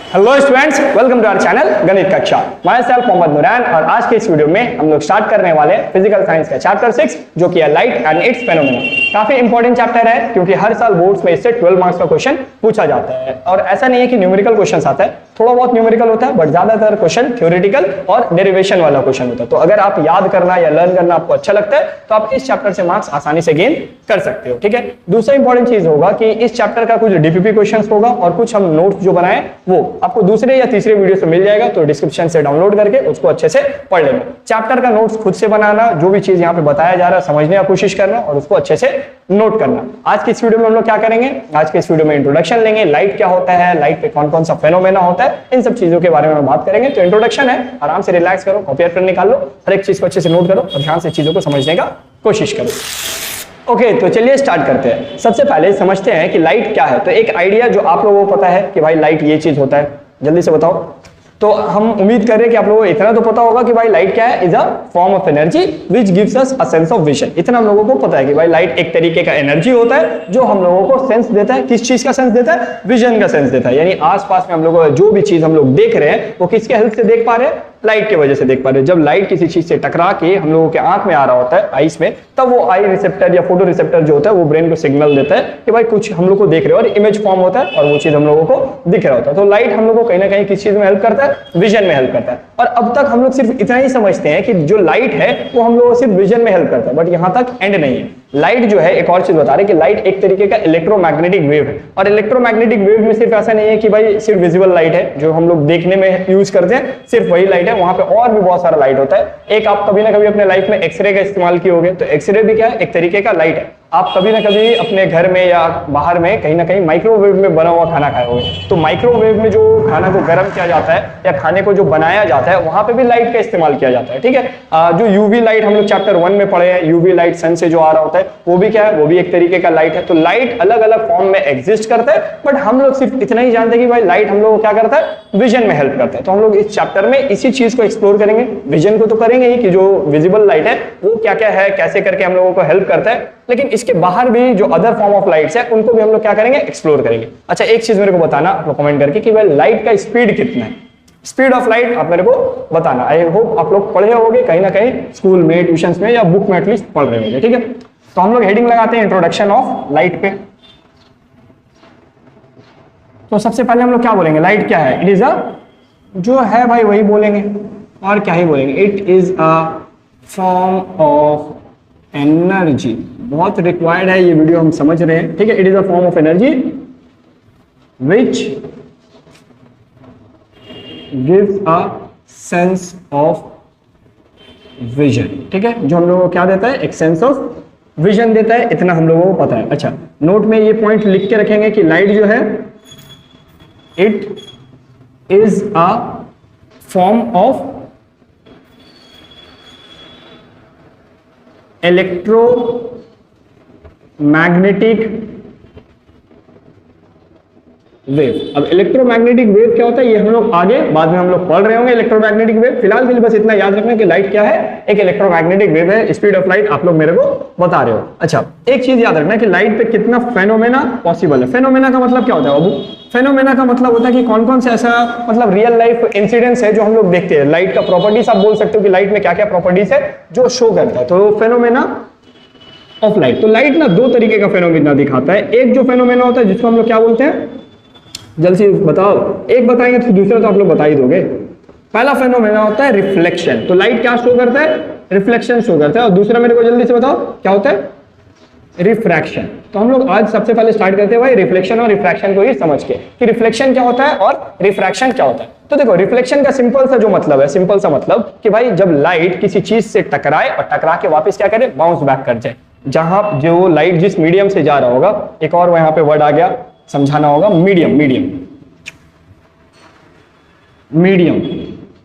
Hello students, welcome to our channel गणित कक्षा। My self Mohammad Nooran और आज के इस वीडियो में हम लोग स्टार्ट करने वाले हैं फिजिकल साइंस का चैप्टर 6 जो कि है लाइट एंड इट्स फेनोमेना। काफी इंपॉर्टेंट चैप्टर है क्योंकि हर साल बोर्ड्स में इससे 12 मार्क्स का क्वेश्चन पूछा जाता है और ऐसा नहीं है कि न्यूमेरिकल क्वेश्चन आता है, थोड़ा बहुत न्यूमेरिकल होता है बट ज्यादातर क्वेश्चन थ्योरेटिकल और डेरिवेशन वाला क्वेश्चन होता है। तो अगर आप याद करना या लर्न करना आपको अच्छा लगता है तो आप इस चैप्टर से मार्क्स आसानी से गेन कर सकते हो। ठीक है, दूसरा इंपॉर्टेंट चीज होगा कि इस चैप्टर का कुछ डीपीपी क्वेश्चन होगा और कुछ हम नोट्स जो बनाए वो आपको दूसरे या तीसरे वीडियो से मिल जाएगा, तो डिस्क्रिप्शन से डाउनलोड करके उसको अच्छे से पढ़ लेना। चैप्टर का नोट्स खुद से बनाना, जो भी चीज यहाँ पे बताया जा रहा है समझने की कोशिश करना और उसको अच्छे से नोट करना। आज की इस वीडियो में हम लोग क्या करेंगे, आज के इस वीडियो में इंट्रोडक्शन लेंगे, लाइट क्या होता है, लाइट पे कौन कौन सा फेनोमेना होता है, इन सब चीजों के बारे में हम बात करेंगे। तो इंट्रोडक्शन है, आराम से रिलैक्स करो, कॉपी और पेन निकाल लो, हर एक चीज को अच्छे से नोट करो और ध्यान से चीजों को समझने का कोशिश करो। ओके, तो चलिए स्टार्ट करते हैं। सबसे पहले समझते हैं कि लाइट क्या है। तो एक आइडिया जो आप लोगों को पता है कि भाई लाइट ये चीज होता है, जल्दी से बताओ। तो हम उम्मीद कर रहे हैं कि आप लोगों को इतना तो पता होगा कि भाई लाइट क्या है, is a form of energy which gives us a sense of vision. इतना हम लोगों को पता है कि भाई लाइट एक तरीके का एनर्जी होता है जो हम लोगों को सेंस देता है। किस चीज का सेंस देता है? विजन का सेंस देता है। यानी आसपास में हम लोगों को जो भी चीज हम लोग देख रहे हैं वो किसके हेल्प से देख पा रहे हैं? लाइट की वजह से देख पा रहे हैं। जब लाइट किसी चीज से टकरा के हम लोगों के आंख में आ रहा होता है, आईज में, तब वो आई रिसेप्टर या फोटो रिसेप्टर जो होता है वो ब्रेन को सिग्नल देता है कि भाई कुछ हम लोग को देख रहे हो और इमेज फॉर्म होता है और वो चीज हम लोगों को दिख रहा होता है। तो लाइट हम लोग को कहीं ना कहीं किस चीज में हेल्प करता है? विजन में हेल्प करता है। और अब तक हम लोग सिर्फ इतना ही समझते हैं कि जो लाइट है वो हम लोगों को सिर्फ विजन में हेल्प करता है, बट यहां तक एंड नहीं है। लाइट जो है, एक और चीज बता रहे हैं कि लाइट एक तरीके का इलेक्ट्रोमैग्नेटिक वेव है। और इलेक्ट्रोमैग्नेटिक वेव में सिर्फ ऐसा नहीं है कि भाई सिर्फ विजिबल लाइट है जो हम लोग देखने में यूज करते हैं, सिर्फ वही लाइट है, वहां पे और भी बहुत सारा लाइट होता है। एक आप कभी ना कभी अपने लाइफ में एक्सरे का इस्तेमाल किए होंगे, तो एक्सरे भी क्या है? एक तरीके का लाइट है। आप कभी ना कभी अपने घर में या बाहर में कहीं ना कहीं माइक्रोवेव में बना हुआ खाना खाए होंगे, तो माइक्रोवेव में जो खाना को गर्म किया जाता है या खाने को जो बनाया जाता है वहां पे भी लाइट का इस्तेमाल किया जाता है। ठीक है, जो यूवी लाइट हम लोग चैप्टर 1 में पढ़े हैं, यूवी लाइट सन से जो आ रहा होता है वो भी क्या है? वो भी एक तरीके का लाइट है। तो लाइट अलग अलग फॉर्म में एग्जिस्ट करता है, बट हम लोग सिर्फ इतना ही जानते हैं कि भाई लाइट हम लोग को क्या करता है? विजन में हेल्प करता है। तो हम लोग इस चैप्टर में इसी चीज को एक्सप्लोर करेंगे। विजन को तो करेंगे ही कि जो विजिबल लाइट है वो क्या क्या है, कैसे करके हम लोगों को हेल्प करता है, लेकिन इसके बाहर भी जो अदर फॉर्म ऑफ लाइट्स है उनको भी हम लोग क्या करेंगे? एक्सप्लोर करेंगे। अच्छा, एक चीज मेरे को बताना आप लोग कमेंट करके कि भाई लाइट का स्पीड कितना है, स्पीड ऑफ लाइट आप मेरे को बताना। आई होप आप लोग पढ़े होंगे कहीं ना कहीं स्कूल में, ट्यूशंस में या बुक में एटलीस्ट पढ़ रहे होंगे। ठीक है, तो हम लोग हेडिंग लगाते हैं इंट्रोडक्शन ऑफ लाइट पे। तो सबसे पहले हम लोग क्या बोलेंगे? लाइट क्या है? इट इज अ, जो है भाई वही बोलेंगे और क्या ही बोलेंगे, it is a form of energy. बहुत रिक्वायर्ड है ये वीडियो, हम समझ रहे हैं। ठीक है, it is a form of energy which gives a sense of vision. ठीक है, जो हम लोगों को क्या देता है? एक सेंस ऑफ विजन देता है, इतना हम लोगों को पता है। अच्छा, नोट में ये पॉइंट लिख के रखेंगे कि लाइट जो है it is a form of electromagnetic wave. अब इलेक्ट्रोमैग्नेटिक वेव क्या होता है ये हम लोग आगे बाद में हम लोग पढ़ रहे होंगे इलेक्ट्रोमैग्नेटिक वेव। फिलहाल के लिए बस इतना याद रखना कि लाइट क्या है? एक इलेक्ट्रोमैग्नेटिक वेव है। स्पीड ऑफ लाइट आप लोग मेरे को बता रहे हो। अच्छा, एक चीज याद रखना कि लाइट पे कितना फेनोमेना पॉसिबल है। फेनोमेना का मतलब क्या होता है बाबू? फेनोमेना का मतलब होता है कि कौन कौन से ऐसा मतलब रियल लाइफ इंसिडेंट्स है जो हम लोग देखते हैं। लाइट का प्रॉपर्टीज आप बोल सकते हो कि लाइट में क्या क्या प्रॉपर्टीज है जो शो करता है। तो फेनोमेना ऑफ लाइट। तो लाइट ना दो तरीके का फेनोमेना दिखाता है। एक जो फेनोमेना होता है जिसको हम लोग क्या बोलते हैं, जल्दी से बताओ, एक बताएंगे तो दूसरा तो आप लोग बता ही दोगे। पहला फेनोमेना होता है रिफ्लेक्शन। तो लाइट क्या शो करता है? रिफ्लेक्शन शो करता है। और दूसरा मेरे को जल्दी से बताओ क्या होता है? रिफ्रैक्शन। तो हम लोग आज सबसे पहले स्टार्ट करते हैं भाई रिफ्लेक्शन और रिफ्रैक्शन को ही समझ के कि रिफ्लेक्शन क्या होता है और रिफ्रैक्शन क्या होता है। तो देखो, रिफ्लेक्शन का सिंपल सा जो मतलब है, सिंपल सा मतलब कि भाई जब लाइट किसी चीज से टकराए और टकरा के वापस क्या करे? बाउंस बैक कर जाए। जहां जो लाइट जिस मीडियम से जा रहा होगा, एक और वहां पे वर्ड आ गया, समझाना होगा, मीडियम। मीडियम मीडियम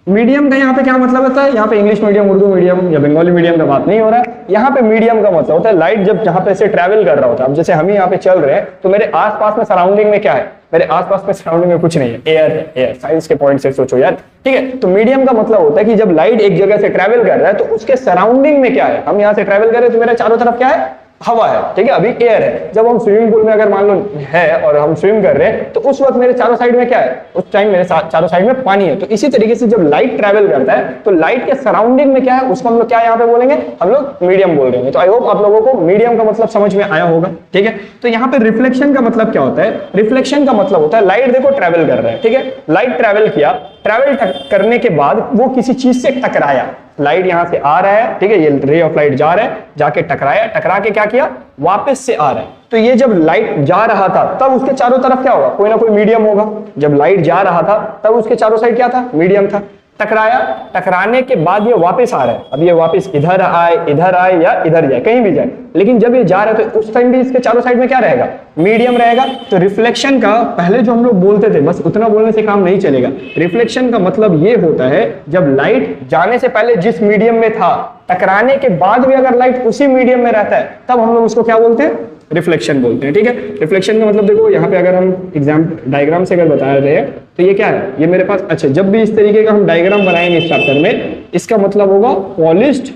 मीडियम का यहाँ पे क्या मतलब होता है? यहाँ पे इंग्लिश मीडियम, उर्दू मीडियम या बंगाली मीडियम का बात नहीं हो रहा है। यहाँ पे मीडियम का मतलब होता है लाइट जब जहाँ पे से ट्रैवल कर रहा होता है। अब जैसे हम ही यहाँ पे चल रहे हैं तो मेरे आसपास में सराउंडिंग में क्या है? मेरे आसपास में सराउंडिंग में कुछ नहीं है, एयर है। एयर, साइंस के पॉइंट से सोचो यार। ठीक है, तो मीडियम का मतलब होता है कि जब लाइट एक जगह से ट्रैवल कर रहा है तो उसके सराउंडिंग में क्या है? हम यहाँ से ट्रैवल कर रहे हैं तो मेरे चारों तरफ क्या है? हवा है, ठीक है, अभी एयर है। जब हम स्विमिंग पूल में अगर मान लो है और हम स्विम कर रहे हैं तो उस वक्त मेरे चारों साइड में क्या है, उस टाइम मेरे चारों साइड में पानी है। तो इसी तरीके से जब लाइट ट्रैवल करता है तो लाइट के सराउंडिंग में क्या है उसको हम लोग क्या यहाँ पे बोलेंगे, हम लोग मीडियम बोल रहे हैं। तो आई होप आप लोगों को मीडियम का मतलब समझ में आया होगा, ठीक है। तो यहाँ पे रिफ्लेक्शन का मतलब क्या होता है, रिफ्लेक्शन का मतलब होता है लाइट देखो ट्रैवल कर रहा है, ठीक है, लाइट ट्रैवल किया, ट्रैवल करने के बाद वो किसी चीज से टकराया, लाइट यहां से आ रहा है, ठीक है, ये रे ऑफ लाइट जा रहा है, जाके टकराया, टकरा के क्या किया, वापस से आ रहा है। तो ये जब लाइट जा रहा था तब उसके चारों तरफ क्या होगा, कोई ना कोई मीडियम होगा। जब लाइट जा रहा था तब उसके चारों साइड क्या था, मीडियम था। टकराया, टकराने के बाद ये वापस आ रहा है, अब ये वापस इधर आए या इधर जाए, कहीं भी जाए, लेकिन जब ये जा रहा है तो उस टाइम भी इसके चारों साइड में क्या रहेगा, मीडियम रहेगा। तो रिफ्लेक्शन का पहले जो हम लोग बोलते थे, बस उतना बोलने से काम नहीं चलेगा। रिफ्लेक्शन का मतलब ये होता है जब लाइट जाने से पहले जिस मीडियम में था, टकराने के बाद भी अगर लाइट उसी मीडियम में रहता है तब हम लोग उसको क्या बोलते हैं, रिफ्लेक्शन बोलते हैं, ठीक है। रिफ्लेक्शन का मतलब देखो यहाँ पे अगर हम एग्जाम डायग्राम से अगर बता रहे हैं तो ये क्या है, ये मेरे पास, अच्छा जब भी इस तरीके का हम डायग्राम बनाएंगे इस चैप्टर में, इसका मतलब होगा पॉलिश्ड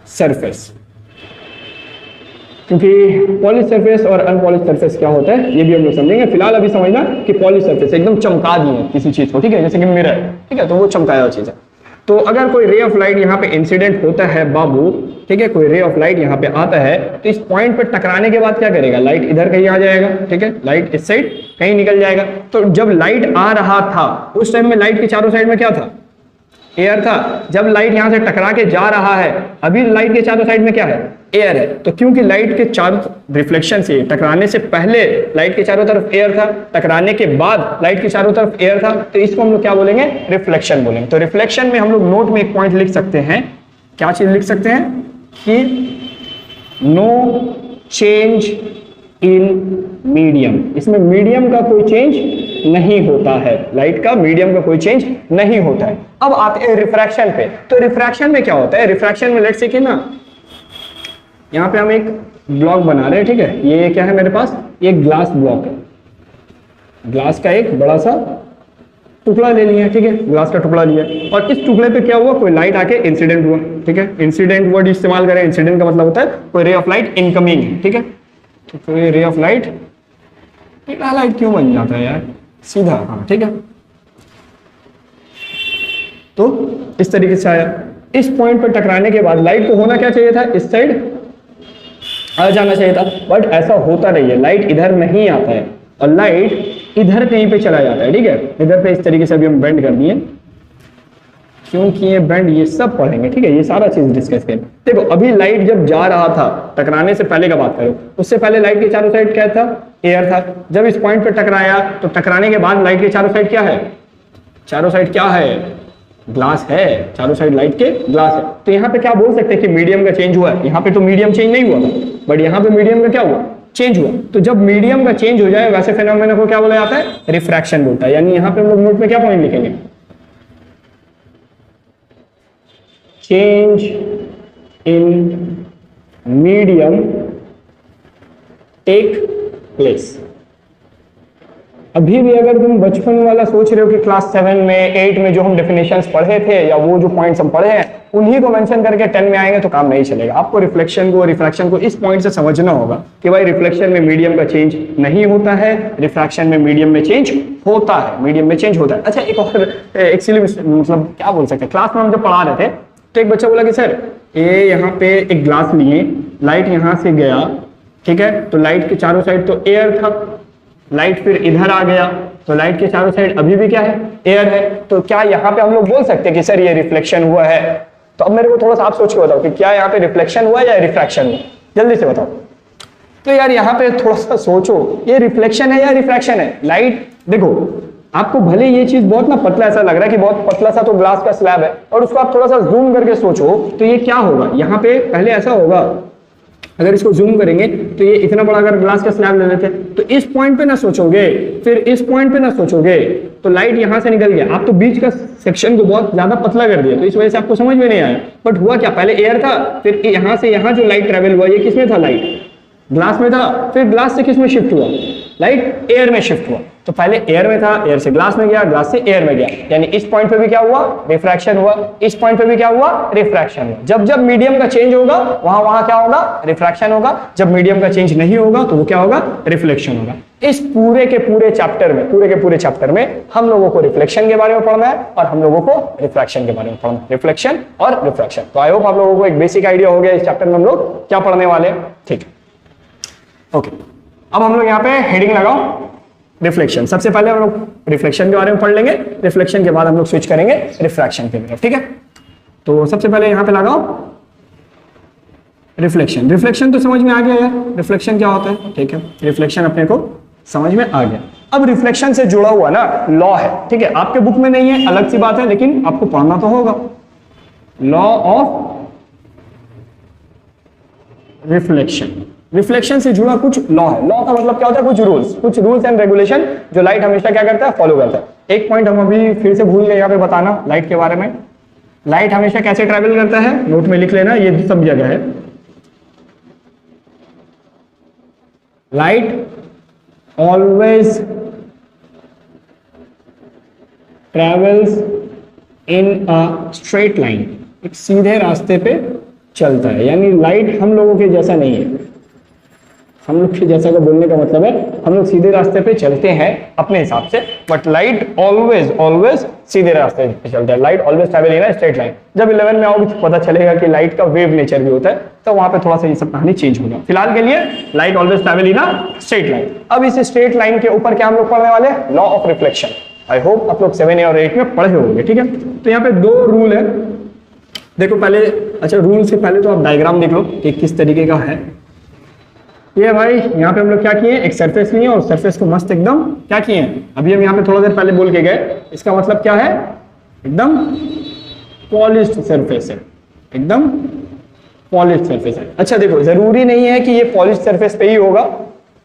सरफेस, क्योंकि पॉलिश सरफेस और अनपॉलिश सरफेस क्या होता है ये भी हम लोग समझेंगे। फिलहाल अभी समझना कि पॉलिश सरफेस एकदम चमका दिए किसी चीज को, ठीक है, जैसे कि मिरर, ठीक है, तो वो चमकाया हुआ चीज है। तो अगर कोई रे ऑफ लाइट यहाँ पे इंसिडेंट होता है बाबू, ठीक है, कोई रे ऑफ लाइट यहाँ पे आता है तो इस पॉइंट पे टकराने के बाद क्या करेगा, लाइट इधर कहीं आ जाएगा, ठीक है, लाइट इस साइड कहीं निकल जाएगा। तो जब लाइट आ रहा था उस टाइम में लाइट के चारों साइड में क्या था, एयर था। जब लाइट यहां से टकरा के जा रहा है, अभी लाइट के चारों साइड में क्या है, एयर है। तो क्योंकि लाइट के चारों रिफ्लेक्शन से, टकराने से पहले लाइट के चारों तरफ एयर था, टकराने के बाद लाइट के चारों तरफ एयर था, तो इसको हम लोग क्या बोलेंगे, रिफ्लेक्शन बोलेंगे। तो रिफ्लेक्शन में हम लोग नोट में एक पॉइंट लिख सकते हैं, क्या चीज लिख सकते हैं कि नो चेंज इन मीडियम, इसमें मीडियम का कोई चेंज नहीं होता है, लाइट का मीडियम का कोई चेंज नहीं होता है। अब आते हैं रिफ्रैक्शन पे। तो रिफ्रैक्शन में क्या होता है, रिफ्रैक्शन में लेट्स से कि ना यहाँ पे हम एक ब्लॉक बना रहे हैं, ठीक है, ये क्या है मेरे पास, ये ग्लास ब्लॉक है, ग्लास का एक बड़ा सा टुकड़ा ले लिया, ठीक है, ग्लास का टुकड़ा लिया, और इस टुकड़े पे क्या हुआ, कोई लाइट आके इंसिडेंट हुआ, ठीक है। इंसिडेंट वर्ड इस्तेमाल करें, इंसिडेंट का मतलब होता है कोई रे ऑफ लाइट इनकमिंग है, ठीक है। तो कोई रे ऑफ लाइट, लाइट क्यों बन जाता है यार, सीधा, हाँ ठीक है। तो इस तरीके से आया, इस पॉइंट पर टकराने के बाद लाइट को होना क्या चाहिए था, इस साइड आ जाना चाहिए था, बट ऐसा होता नहीं है, लाइट इधर नहीं आता है और लाइट इधर कहीं पे चला जाता है, ठीक है। इधर पे इस तरीके से अभी हम बेंड कर दिए, क्योंकि ये बेंड ये सब पढ़ेंगे, ठीक है, ये सारा चीज डिस्कस करें। देखो अभी लाइट जब जा रहा था, टकराने से पहले का बात करो, उससे पहले लाइट के चारों साइड क्या था, एयर था। जब इस पॉइंट पे टकराया तो टकराने के बाद लाइट के चारों साइड क्या है, चारों साइड क्या है, ग्लास है, चारों साइड लाइट के ग्लास है। तो यहाँ पे क्या बोल सकते हैं कि मीडियम का चेंज हुआ है, यहाँ पे तो मीडियम चेंज नहीं हुआ था, बट यहाँ पे मीडियम का क्या हुआ, चेंज हुआ। तो जब मीडियम का चेंज हो जाए वैसे फिनोमेना को क्या बोला जाता है, रिफ्रैक्शन बोलता है। यानी यहाँ पे हम लोग नोट में क्या पॉइंट लिखेंगे, change in medium take place. अभी भी अगर तुम बचपन वाला सोच रहे हो कि क्लास 7 में 8 में जो हम डेफिनेशंस पढ़े थे या वो जो पॉइंट्स हम पढ़े हैं उन्हीं को मेंशन करके 10 में आएंगे तो काम नहीं चलेगा। आपको रिफ्लेक्शन को, रिफ्रैक्शन को इस पॉइंट से समझना होगा कि भाई रिफ्लेक्शन में मीडियम का चेंज नहीं होता है, रिफ्रैक्शन में मीडियम में चेंज होता है, मीडियम में चेंज होता है। अच्छा एक और एक्चुअली मतलब क्या बोल सकते हैं, क्लास में हम जब पढ़ा रहे थे तो एक बच्चा बोला कि सर ये यहाँ पे एक ग्लास लिए, लाइट यहाँ से गया, ठीक है, तो लाइट के चारों साइड तो एयर था, लाइट फिर इधर आ गया तो लाइट के चारों साइड अभी भी क्या है, एयर है। तो क्या यहाँ पे हम लोग बोल सकते हैं कि सर ये रिफ्लेक्शन हुआ है? तो अब मेरे को थोड़ा सा आप सोच के बताओ कि क्या यहाँ पे रिफ्लेक्शन हुआ या रिफ्रैक्शन हुआ, जल्दी से बताओ। तो यार यहाँ पे थोड़ा सा सोचो, ये रिफ्लेक्शन है या रिफ्रैक्शन है? लाइट देखो आपको भले ये चीज बहुत ना पतला ऐसा लग रहा है कि बहुत पतला सा तो ग्लास का स्लैब है, और उसको आप थोड़ा सा जूम करके सोचो तो ये क्या होगा, यहाँ पे पहले ऐसा होगा, अगर इसको जूम करेंगे तो ये इतना बड़ा अगर ग्लास का स्लैब ले लेते तो इस पॉइंट पे ना सोचोगे, फिर इस पॉइंट पे ना सोचोगे, तो लाइट यहां से निकल गया, आप तो बीच का सेक्शन को बहुत ज्यादा पतला कर दिया, तो इस वजह से आपको समझ में नहीं आया। बट हुआ क्या, पहले एयर था, फिर यहां से यहां जो लाइट ट्रेवल हुआ ये किसमें था, लाइट ग्लास में था, फिर ग्लास से किस में शिफ्ट हुआ, लाइट एयर में शिफ्ट हुआ। तो पहले एयर में था, एयर से ग्लास में गया, ग्लास से एयर में गया, यानी इस पॉइंट पे भी क्या हुआ, रिफ्रैक्शन हुआ, इस पॉइंट पे भी क्या हुआ, रिफ्रैक्शन हुआ। जब जब मीडियम का चेंज होगा वहां वहां क्या होगा, रिफ्रैक्शन होगा। जब मीडियम का चेंज नहीं होगा तो वो क्या होगा, रिफ्लेक्शन होगा। इस पूरे के पूरे चैप्टर में हम लोगों को रिफ्लेक्शन के बारे में पढ़ना है और हम लोगों को रिफ्रैक्शन के बारे में पढ़ना है, रिफ्लेक्शन और रिफ्रैक्शन। तो आई होप आप लोगों को एक बेसिक आइडिया हो गया इस चैप्टर में हम लोग क्या पढ़ने वाले हैं, ठीक है। ओके, अब हम लोग यहाँ पे हेडिंग लगाओ रिफ्लेक्शन। सबसे पहले हम लोग रिफ्लेक्शन के बारे में पढ़ लेंगे, रिफ्लेक्शन के बाद हम लोग स्विच करेंगे रिफ्रैक्शन की तरफ, ठीक है। तो सबसे पहले यहाँ पे लगाओ रिफ्लेक्शन। रिफ्लेक्शन तो समझ में आ गया यार, रिफ्लेक्शन क्या होता है, ठीक है। रिफ्लेक्शन अपने को समझ में आ गया। अब रिफ्लेक्शन से जुड़ा हुआ ना लॉ है, ठीक है। आपके बुक में नहीं है अलग सी बात है, लेकिन आपको पढ़ना तो होगा। लॉ ऑफ रिफ्लेक्शन, रिफ्लेक्शन से जुड़ा कुछ लॉ है। लॉ का मतलब क्या होता है, कुछ रूल्स एंड रेगुलेशन जो लाइट हमेशा क्या करता है, फॉलो करता है। एक पॉइंट हम अभी फिर से भूल गए यहाँ पे बताना लाइट के बारे में। लाइट हमेशा कैसे ट्रैवल करता है, नोट में लिख लेना, ये सब जगह है। Light always travels in a straight line, एक सीधे रास्ते पे चलता है। यानी लाइट हम लोगों के जैसा नहीं है, हम लोग के जैसा का बोलने का मतलब है हम लोग सीधे रास्ते पे चलते हैं अपने हिसाब से, बट लाइट ऑलवेज सीधे रास्ते पे चलता है। Light always travel in a straight line. जब 11 में आओगे तो पता चलेगा कि लाइट का वेव नेचर भी होता है, तो वहां पे थोड़ा सा ये सब कहानी चेंज होगा। फिलहाल के लिए light always travel in a straight line. अब इस स्ट्रेट लाइन के ऊपर क्या हम लोग पढ़ने वाले हैं, law of reflection. I hope आप लोग 7 और 8 में पढ़े होंगे, ठीक है। तो यहाँ पे 2 रूल है, देखो पहले, अच्छा रूल से पहले तो आप डायग्राम देख लो कि किस तरीके का है ये। भाई यहाँ पे हम लोग क्या किए, एक सरफेस लिए और सरफेस को मस्त एकदम क्या किए हैं, अभी हम यहाँ पे थोड़ा देर पहले बोल के गए, इसका मतलब क्या है, एकदम पॉलिश्ड सरफेस है, एकदम पॉलिश्ड सरफेस है। अच्छा देखो, जरूरी नहीं है कि ये पॉलिश्ड सरफेस पे ही होगा,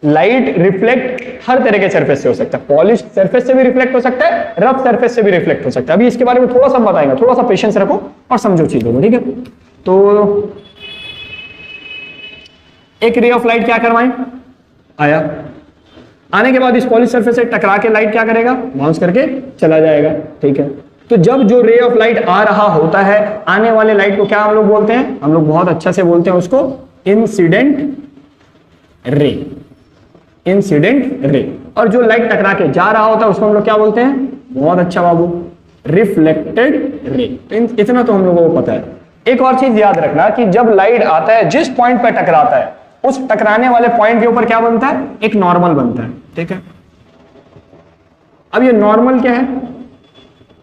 लाइट रिफ्लेक्ट हर तरह के सरफेस से हो सकता है। पॉलिश्ड सरफेस से भी रिफ्लेक्ट हो सकता है, रफ सरफेस से भी रिफ्लेक्ट हो सकता है। अभी इसके बारे में थोड़ा सा बताएंगे, थोड़ा सा पेशेंस रखो और समझो चीजों को, ठीक है। तो एक रे ऑफ लाइट क्या करवाएं, आया, आने के बाद इस पॉलिश सरफेस से टकरा के लाइट क्या करेगा, बाउंस करके चला जाएगा, ठीक है। तो जब जो रे ऑफ लाइट आ रहा होता है, आने वाले लाइट को क्या हम लोग बोलते हैं, हम लोग बहुत अच्छा से बोलते हैं उसको इंसिडेंट रे, इंसिडेंट रे। और जो लाइट टकरा के जा रहा होता है उसको हम लोग क्या बोलते हैं, बहुत अच्छा बाबू, रिफ्लेक्टेड रे। इतना तो हम लोगों को पता है। एक और चीज याद रखना कि जब लाइट आता है, जिस पॉइंट पर टकराता है, उस टकराने वाले पॉइंट के ऊपर क्या बनता है, एक नॉर्मल बनता है, ठीक है। अब ये नॉर्मल क्या है,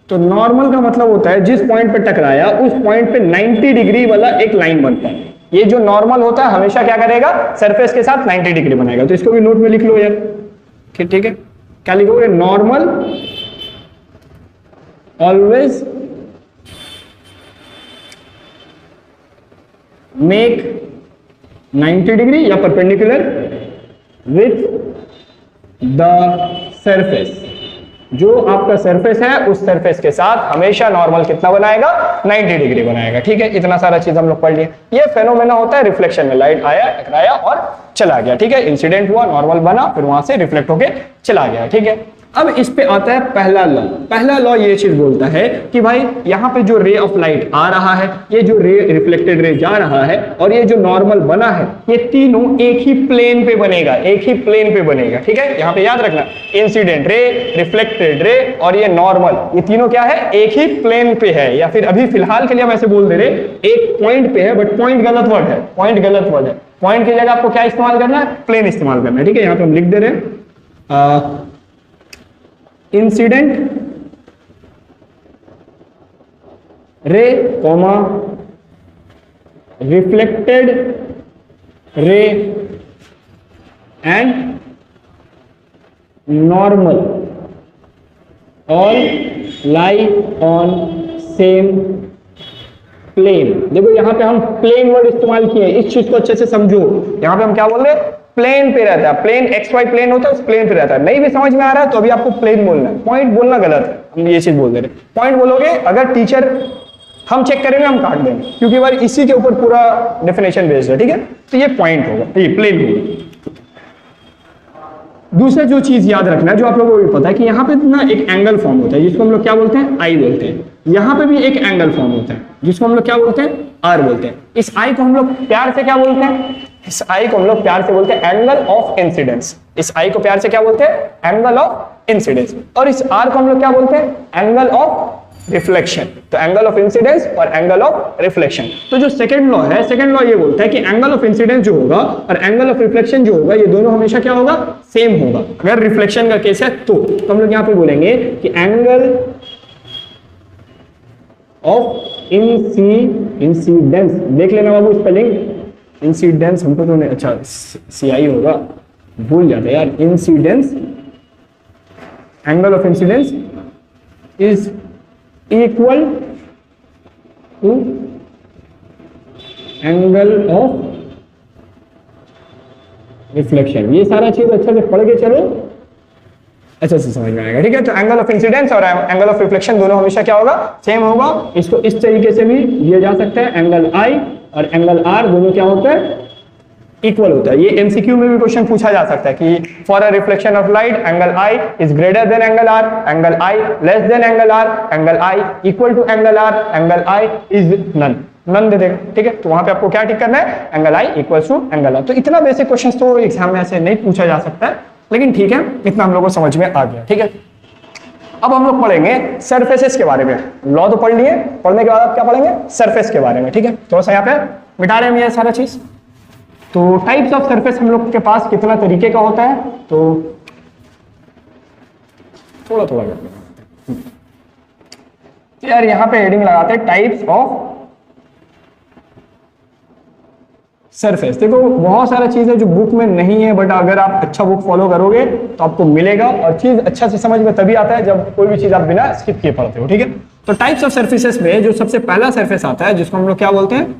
तो नॉर्मल का मतलब होता है जिस पॉइंट पे टकराया उस पॉइंट पे 90 डिग्री वाला एक लाइन बनता है। ये जो नॉर्मल होता है हमेशा क्या करेगा, सरफेस के साथ 90 डिग्री बनाएगा। तो इसको भी नोट में लिख लो यार, ठीक है। क्या लिखोगे, नॉर्मल ऑलवेज मेक 90 डिग्री या परपेंडिकुलर विथ द सरफेस। जो आपका सरफेस है उस सरफेस के साथ हमेशा नॉर्मल कितना बनाएगा, 90 डिग्री बनाएगा, ठीक है। इतना सारा चीज हम लोग पढ़ लिए। ये फेनोमेना होता है रिफ्लेक्शन में, लाइट आया, टकराया और चला गया, ठीक है। इंसिडेंट हुआ, नॉर्मल बना, फिर वहां से रिफ्लेक्ट होके चला गया, ठीक है। अब इस पे आता है पहला लॉ। पहला लॉ ये चीज बोलता है कि भाई यहाँ पे जो रे ऑफ लाइट आ रहा है, ये जो रे रिफ्लेक्टेड रे जा रहा है और ये जो नॉर्मल बना है, ये तीनों एक ही प्लेन पे बनेगा, एक ही प्लेन पे बनेगा, ठीक है। यहाँ पे याद रखना, इंसिडेंट रे, रिफ्लेक्टेड रे और ये नॉर्मल, ये तीनों क्या है, एक ही प्लेन पे है। या फिर अभी फिलहाल के लिए हम ऐसे बोल दे रहे एक पॉइंट पे है, बट पॉइंट गलत वर्ड है, पॉइंट गलत वर्ड है। पॉइंट की जगह आपको क्या इस्तेमाल करना है, प्लेन इस्तेमाल करना है, ठीक है। यहाँ पे हम लिख दे रहे हैं incident ray comma reflected ray and normal all lie on same plane. देखो यहां पे हम प्लेन वर्ड इस्तेमाल किए, इस चीज को अच्छे से समझो। यहां पे हम क्या बोल रहे हैं, प्लेन पे रहता है, प्लेन एक्स वाई प्लेन होता है, उस प्लेन पे रहता है। नहीं भी समझ में आ रहा है तो अभी आपको प्लेन बोलना है, पॉइंट बोलना गलत है, हम ये चीज बोल दे रहे हैं। पॉइंट बोलोगे, अगर टीचर हम चेक करेंगे हम काट देंगे, क्योंकि बार इसी के ऊपर पूरा डेफिनेशन बेस्ड है, ठीक है। तो ये पॉइंट होगा, ये प्लेन होगा। दूसरा जो चीज याद रखना है, जो आप लोगों को भी पता है कि यहाँ पे ना एक एंगल फॉर्म होता है जिसको हम लोग क्या बोलते हैं, आई बोलते हैं। यहाँ पे भी एक एंगल फॉर्म होता है जिसको हम लोग क्या बोलते हैं, आर बोलते हैं। इस आई को हम लोग प्यार से क्या बोलते हैं, इस आई को हम लोग प्यार से बोलते हैं एंगल ऑफ इंसिडेंस। इस आई को प्यार से क्या बोलते हैं, एंगल ऑफ इंसिडेंस। और इस आर को हम लोग क्या बोलते हैं, एंगल ऑफ रिफ्लेक्शन। तो एंगल ऑफ इंसिडेंस और एंगल ऑफ रिफ्लेक्शन। तो जो सेकंड लॉ है, सेकंड लॉ ये बोलता है कि एंगल ऑफ इंसिडेंस जो होगा और एंगल ऑफ रिफ्लेक्शन जो होगा, ये दोनों हमेशा क्या होगा, सेम होगा। अगर रिफ्लेक्शन का केस है तो हम लोग यहां पे बोलेंगे कि एंगल ऑफ इंसिडेंस, देख लेना बाबू स्पेलिंग, इंसिडेंस हमको तो नहीं, अच्छा सीआई होगा, भूल जाते यार। Incidence, angle of incidence is equal to angle of reflection. ये सारा चीज अच्छे से पढ़ के चलो, अच्छे से समझ में आएगा, ठीक है। तो एंगल ऑफ इंसिडेंस और एंगल ऑफ रिफ्लेक्शन दोनों हमेशा क्या होगा, सेम होगा। इसको इस तरीके से भी दिया जा सकता है, एंगल आई और एंगल आर दोनों क्या होता है, इक्वल होता है। ये एमसीक्यू में भी क्वेश्चन पूछा जा सकता है कि for a reflection of light angle I is greater than angle R, angle I less than angle R, angle I equal to angle R, angle I is none, none दे देगा, ठीक है। तो वहां पे आपको क्या टिक करना है, angle I equal to angle R. तो इतना बेसिक क्वेश्चन तो एग्जाम में ऐसे नहीं पूछा जा सकता है, लेकिन ठीक है, इतना हम लोग को समझ में आ गया, ठीक है। अब हम लोग पढ़ेंगे सरफेसेस के बारे में। लॉ तो पढ़ लिए, पढ़ने के बाद आप क्या पढ़ेंगे, सरफेस के बारे में, ठीक है। थोड़ा सा यहाँ पे मिटा रहे हैं ये सारा चीज। तो टाइप्स ऑफ सरफेस हम लोग के पास कितना तरीके का होता है, तो थोड़ा थोड़ा यार यहाँ पे हेडिंग लगाते हैं टाइप्स ऑफ सरफेस। देखो बहुत सारा चीज है जो बुक में नहीं है, बट अगर आप अच्छा बुक फॉलो करोगे तो आपको मिलेगा, और चीज अच्छा से समझ में तभी आता है जब कोई भी चीज आप बिना स्किप किए पढ़ते हो, ठीक है। तो टाइप्स ऑफ सरफेसेस में जो सबसे पहला सरफेस आता है जिसको हम लोग क्या बोलते हैं,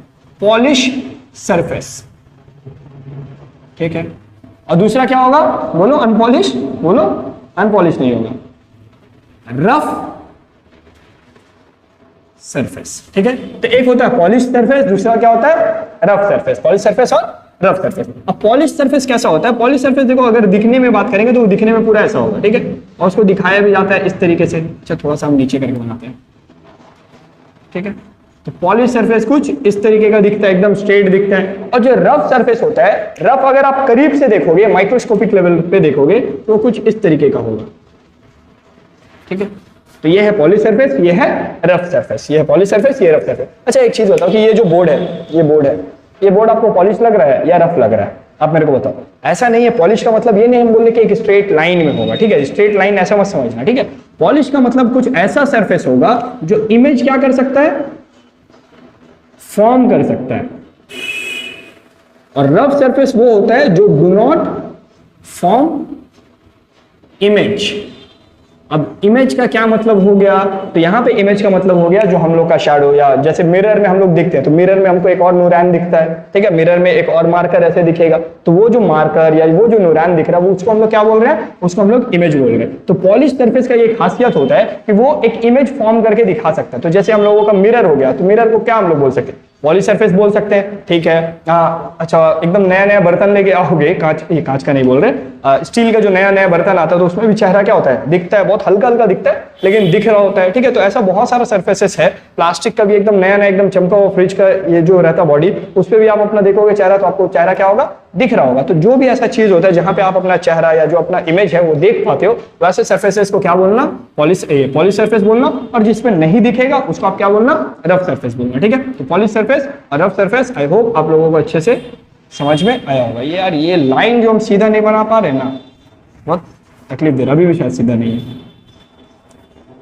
पॉलिश सरफेस, ठीक है। और दूसरा क्या होगा, बोलो अनपॉलिश, बोलो अनपॉलिश नहीं होगा, रफ सरफेस, ठीक है। तो एक होता है पॉलिश सरफेस, दूसरा क्या होता है, रफ सरफेस। पॉलिश सरफेस और रफ सरफेस। अब पॉलिश सरफेस कैसा होता है, पॉलिश सरफेस देखो अगर दिखने में बात करेंगे तो वो दिखने में पूरा ऐसा होगा, ठीक है। और उसको दिखाया भी जाता है इस तरीके से। अच्छा थोड़ा सा हम नीचे करके बनाते हैं, ठीक है। तो पॉलिश सरफेस कुछ इस तरीके का दिखता है, एकदम स्ट्रेट दिखता है। और जो रफ सरफेस होता है, रफ अगर आप करीब से देखोगे, माइक्रोस्कोपिक लेवल पे देखोगे तो कुछ इस तरीके का होगा, ठीक है। तो ये है पॉलिश सरफेस, ये है रफ सरफेस, ये है पॉलिश सरफेस, ये रफ सरफेस। अच्छा एक चीज बताओ कि ये जो बोर्ड है, ये बोर्ड है, ये बोर्ड आपको पॉलिश लग रहा है या रफ लग रहा है, आप मेरे को बताओ। ऐसा नहीं है, पॉलिश का मतलब ये नहीं हम बोलने कि एक स्ट्रेट लाइन में होगा, ठीक है। स्ट्रेट लाइन ऐसा मत समझना, ठीक है। पॉलिश का मतलब कुछ ऐसा सरफेस होगा जो इमेज क्या कर सकता है, फॉर्म कर सकता है। और रफ सरफेस वो होता है जो डू नॉट फॉर्म इमेज। अब इमेज का क्या मतलब हो गया, तो यहां पे इमेज का मतलब हो गया जो हम लोग का शैडो, या जैसे मिरर में हम लोग दिखते हैं तो मिरर में हमको एक और नूरान दिखता है, ठीक है। मिरर में एक और मार्कर ऐसे दिखेगा, तो वो जो मार्कर या वो जो नूरान दिख रहा है वो उसको हम लोग क्या बोल रहे हैं, उसको हम लोग इमेज बोल रहे हैं। तो पॉलिश सरफेस का ये खासियत होता है कि वो एक इमेज फॉर्म करके दिखा सकता है। तो जैसे हम लोगों का मिरर हो गया, तो मिरर को क्या हम लोग बोल सकते हैं, पॉलिश सरफेस बोल सकते हैं, ठीक है। अच्छा एकदम नया नया बर्तन लेके आओगे, कांच का नहीं बोल रहे, स्टील का जो नया नया बर्तन आता है तो उसमें भी चेहरा क्या होता है, दिखता है, बहुत हल्का हल्का दिखता है लेकिन दिख रहा होता है, ठीक है। तो ऐसा बहुत सारा सरफेसेस है। प्लास्टिक का भी एकदम नया नया एकदम चमका हुआ, फ्रिज का ये जो रहता है बॉडी, उस पर भी आप अपना देखोगे चेहरा तो आपको चेहरा क्या होगा, दिख रहा होगा। तो जो भी ऐसा चीज होता है जहां पे आप अपना चेहरा या जो अपना इमेज है वो देख पाते हो, वैसे सरफेसेस को क्या बोलना, पॉलिश सरफेस बोलना। और जिसमें नहीं दिखेगा उसको आप क्या बोलना, रफ सरफेस बोलना, ठीक है। तो पॉलिश सरफेस और रफ सरफेस, आई होप आप लोगों को अच्छे से समझ में आया होगा। ये यार ये लाइन जो हम सीधा नहीं बना पा रहे ना, बहुत तकलीफ दे रहा, अभी भी शायद सीधा नहीं है,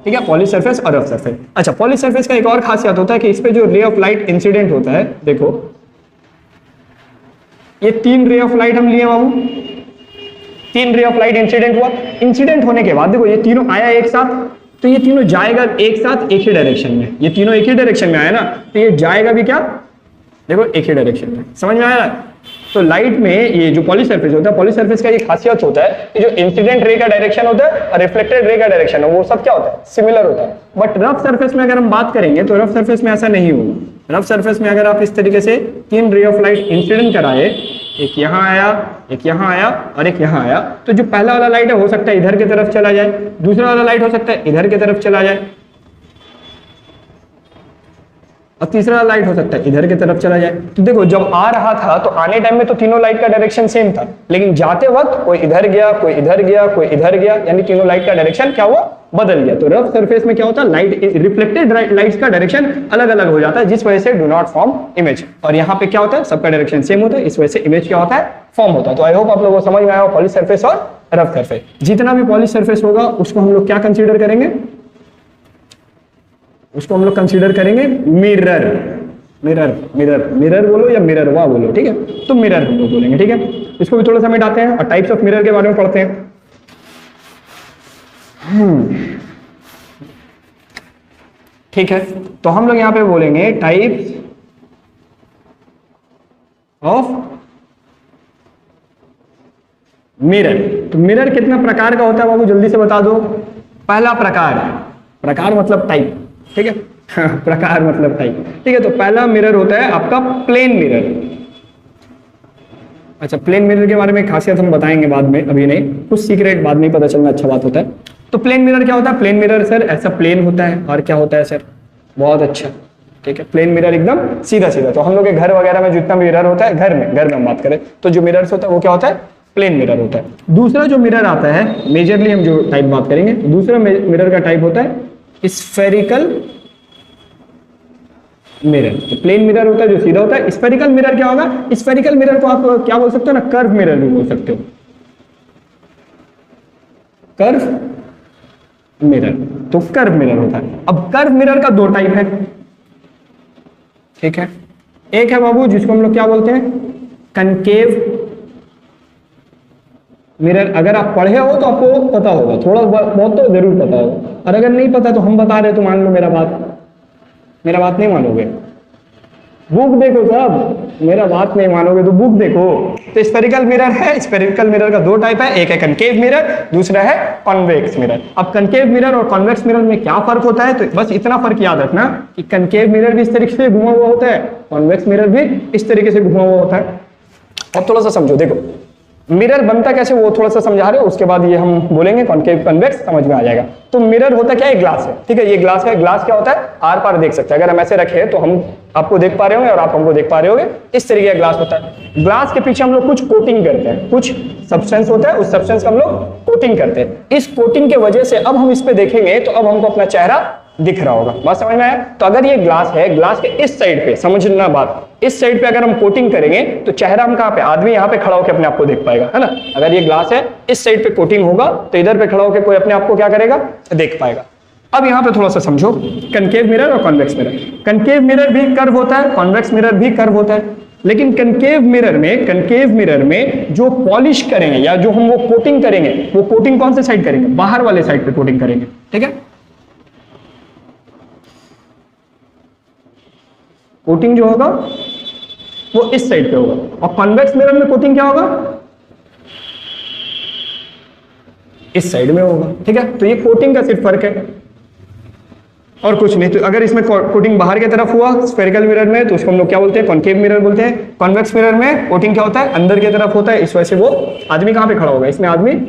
ठीक है। पॉलिश सरफेस और रफ सरफेस। अच्छा पॉलिश सरफेस का एक और खासियत होता है कि इस पे जो रे ऑफ लाइट इंसिडेंट होता है, देखो ये 3 रे ऑफ लाइट हम लिए बाबू, 3 रे ऑफ लाइट इंसिडेंट हुआ। इंसिडेंट होने के बाद देखो ये तीनों आया एक साथ, तो ये तीनों जाएगा एक साथ एक ही डायरेक्शन में। ये तीनों एक ही डायरेक्शन में आया ना, तो ये जाएगा भी क्या, देखो एक ही डायरेक्शन में। समझ में आया। तो लाइट में ये जो पॉलिश सरफेस होता है, पॉलिश सरफेस का ये खासियत होता है कि जो इंसिडेंट रे का डायरेक्शन होता है और रिफ्लेक्टेड रे का डायरेक्शन है वो सब क्या होता है, सिमिलर होता है। बट रफ सरफेस में अगर हम बात करेंगे तो रफ सरफेस में ऐसा नहीं होगा। रफ सरफेस में अगर आप इस तरीके से 3 रे ऑफ लाइट इंसिडेंट कराए, एक यहाँ आया एक यहाँ आया और एक यहाँ आया, तो जो पहला वाला लाइट है हो सकता है इधर की तरफ चला जाए, दूसरा वाला लाइट हो सकता है इधर की तरफ चला जाए, और तीसरा लाइट हो सकता है इधर की तरफ चला जाए। तो देखो जब आ रहा था तो आने टाइम में तो तीनों लाइट का डायरेक्शन सेम था, लेकिन जाते वक्त कोई इधर गया, कोई इधर गया, कोई इधर गया, यानी तीनों लाइट का डायरेक्शन क्या हुआ, बदल गया। तो रफ सरफेस में क्या होता है, लाइट रिफ्लेक्टेड लाइट्स का डायरेक्शन अलग अलग हो जाता है, जिस वजह से डू नॉट फॉर्म इमेज। और यहाँ पे क्या होता है, सबका डायरेक्शन सेम होता है, इस वजह से इमेज क्या होता है, फॉर्म होता है। तो आई होप आप लोगों को समझ में आया पॉलिश सरफेस और रफ सरफेस। जितना भी पॉलिश सरफेस होगा उसको हम लोग क्या कंसीडर करेंगे, उसको हम लोग कंसीडर करेंगे मिरर। मिरर मिरर मिरर बोलो या मिरर वा बोलो, ठीक है, तो मिरर हम लोग बोलेंगे, ठीक है। इसको भी थोड़ा सा मिटाते हैं और टाइप्स ऑफ मिरर के बारे में पढ़ते हैं। ठीक है, तो हम लोग यहां पे बोलेंगे टाइप्स ऑफ मिरर। तो मिरर कितना प्रकार का होता है बाबू, जल्दी से बता दो। पहला प्रकार, प्रकार मतलब टाइप, ठीक है प्रकार मतलब टाइप, ठीक है। तो पहला मिरर होता है आपका प्लेन मिरर। अच्छा, प्लेन मिरर के बारे में खासियत हम बताएंगे बाद में, अभी नहीं, कुछ सीक्रेट बाद में पता चलना अच्छा बात होता है। तो प्लेन मिरर क्या होता है, प्लेन मिरर सर ऐसा प्लेन होता है, और क्या होता है सर, बहुत अच्छा, ठीक है, प्लेन मिरर एकदम सीधा सीधा। तो हम लोग के घर वगैरह में जितना मिरर होता है, घर में हम बात करें तो जो मिरर्स होता है वो क्या होता है, प्लेन मिरर होता है। दूसरा जो मिरर आता है, मेजरली हम जो टाइप बात करेंगे, दूसरा मिरर का टाइप होता है स्फेरिकल मिरर। तो प्लेन मिरर होता है जो सीधा होता है। स्फेरिकल मिरर क्या होगा, स्फेरिकल मिरर को आप क्या बोल सकते हो ना, कर्व मिरर भी बोल सकते हो, कर्व मिरर। तो कर्व मिरर होता है। अब कर्व मिरर का दो टाइप है, ठीक है। एक है बाबू जिसको हम लोग क्या बोलते हैं, कनकेव मिरर। अगर आप पढ़े हो तो आपको पता होगा, थोड़ा बहुत तो जरूर पता होगा, और अगर नहीं पता तो हम बता रहे तो मान लो मेरा बात नहीं मानोगे, बुक देखो साहब, मेरा बात नहीं मानोगे तो बुक देखो। तो स्फेरिकल मिरर है, स्फेरिकल मिरर का दो टाइप है, एक है कनकेव मिरर, दूसरा है कॉन्वेक्स मिरर। अब कनकेव मिरर और कॉन्वेक्स मिरर में क्या फर्क होता है, तो बस इतना फर्क याद रखना कि कनकेव मिरर भी इस तरीके से घुमा हुआ होता है, कॉन्वेक्स मिरर भी इस तरीके से घुमा हुआ होता है। अब थोड़ा सा समझो, देखो मिरर बनता कैसे वो थोड़ा सा समझा रहे हो, उसके बाद ये हम बोलेंगे कॉन्केव कन्वेक्स, समझ में आ जाएगा। तो मिरर होता क्या है, ग्लास है, ठीक है, ये ग्लास है। ग्लास क्या होता है, आर पार देख सकते हैं। अगर हम ऐसे रखे तो हम आपको देख पा रहे होंगे और आप हमको देख पा रहे होंगे, इस तरीके का ग्लास होता है। ग्लास के पीछे हम लोग कुछ कोटिंग करते हैं, कुछ सब्सटेंस होता है, उस सब्सटेंस का हम लोग कोटिंग करते हैं। इस कोटिंग के वजह से अब हम इस पे देखेंगे तो अब हमको अपना चेहरा दिख रहा होगा। बात समझ में आया। तो अगर ये ग्लास है, ग्लास के इस साइड पे, समझना बात, इस साइड पे अगर हम कोटिंग करेंगे तो चेहरा हम कहां पे, आदमी यहां पे खड़ा होकर अपने आप को देख पाएगा, है ना। अगर ये ग्लास है, इस साइड पे कोटिंग होगा तो इधर पे खड़ा होकर कोई अपने आप को क्या करेगा, देख पाएगा। अब यहां पे थोड़ा सा समझो, कनकेव मिरर और कॉन्वेक्स मिरर। कनकेव मिरर भी कर्व होता है, कॉन्वेक्स मिरर भी कर्व होता है, लेकिन कनकेव मिरर में जो पॉलिश करेंगे या जो हम वो कोटिंग करेंगे, वो कोटिंग कौन से साइड करेंगे, बाहर वाले साइड पे कोटिंग करेंगे, ठीक है। कोटिंग जो होगा वो इस साइड पे होगा, और कॉन्वेक्स मिरर में कोटिंग क्या होगा, इस साइड में होगा, ठीक है। तो ये कोटिंग का सिर्फ फर्क है और कुछ नहीं। तो अगर इसमें कोटिंग बाहर की तरफ हुआ स्फेरिकल मिरर में तो उसको हम लोग क्या बोलते हैं, कॉन्केव मिरर बोलते हैं। कॉन्वेक्स मिरर में कोटिंग क्या होता है, अंदर की तरफ होता है, इस वजह से वो आदमी कहां पे खड़ा होगा, इसमें आदमी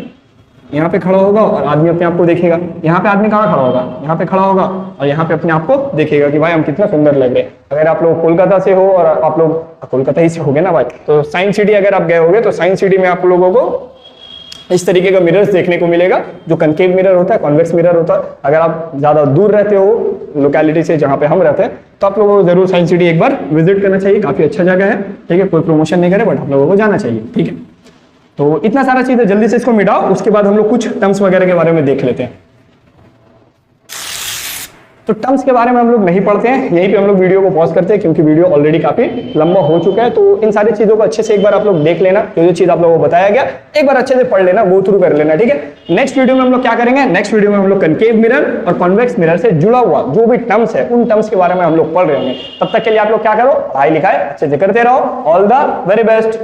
यहाँ पे खड़ा होगा और आदमी अपने आप को देखेगा। यहाँ पे आदमी कहाँ खड़ा होगा, यहाँ पे खड़ा होगा और यहाँ पे अपने आप को देखेगा कि भाई हम कितना सुंदर लग रहे हैं। अगर आप लोग कोलकाता से हो और आप लोग कोलकाता ही से होगे ना भाई, तो साइंस सिटी अगर आप गए होगे तो साइंस सिटी में आप लोगों को इस तरीके का मिरर्स देखने को मिलेगा, जो कनकेव मिरर होता है, कॉन्वेक्स मिरर होता है। अगर आप ज्यादा दूर रहते हो लोकेलिटी से जहाँ पे हम रहते हैं तो आप लोगों को जरूर साइंस सिटी एक बार विजिट करना चाहिए, काफी अच्छा जगह है, ठीक है। कोई प्रमोशन नहीं करे बट आप लोगों को जाना चाहिए, ठीक है। तो इतना सारा चीज है, जल्दी से इसको मिटाओ, उसके बाद हम लोग कुछ टर्म्स वगैरह के बारे में देख लेते हैं। तो टर्म्स के बारे में हम लोग नहीं पढ़ते हैं, यहीं पे हम लोग वीडियो को पॉज करते हैं क्योंकि वीडियो ऑलरेडी काफी लंबा हो चुका है। तो इन सारी चीजों को अच्छे से एक बार आप लोग देख लेना, जो चीज आप लोगों को बताया गया एक बार अच्छे से पढ़ लेना, गो थ्रू कर लेना, ठीक है। नेक्स्ट वीडियो में हम लोग क्या करेंगे, नेक्स्ट वीडियो में हम लोग कनकेव मिरर और कॉन्वेक्स मिरर से जुड़ा हुआ जो भी टर्म्स है उन टर्म्स के बारे में हम लोग पढ़ रहे होंगे। तब तक के लिए आप लोग क्या करो, पढ़ाई लिखाई अच्छे से करते रहो। All the very best.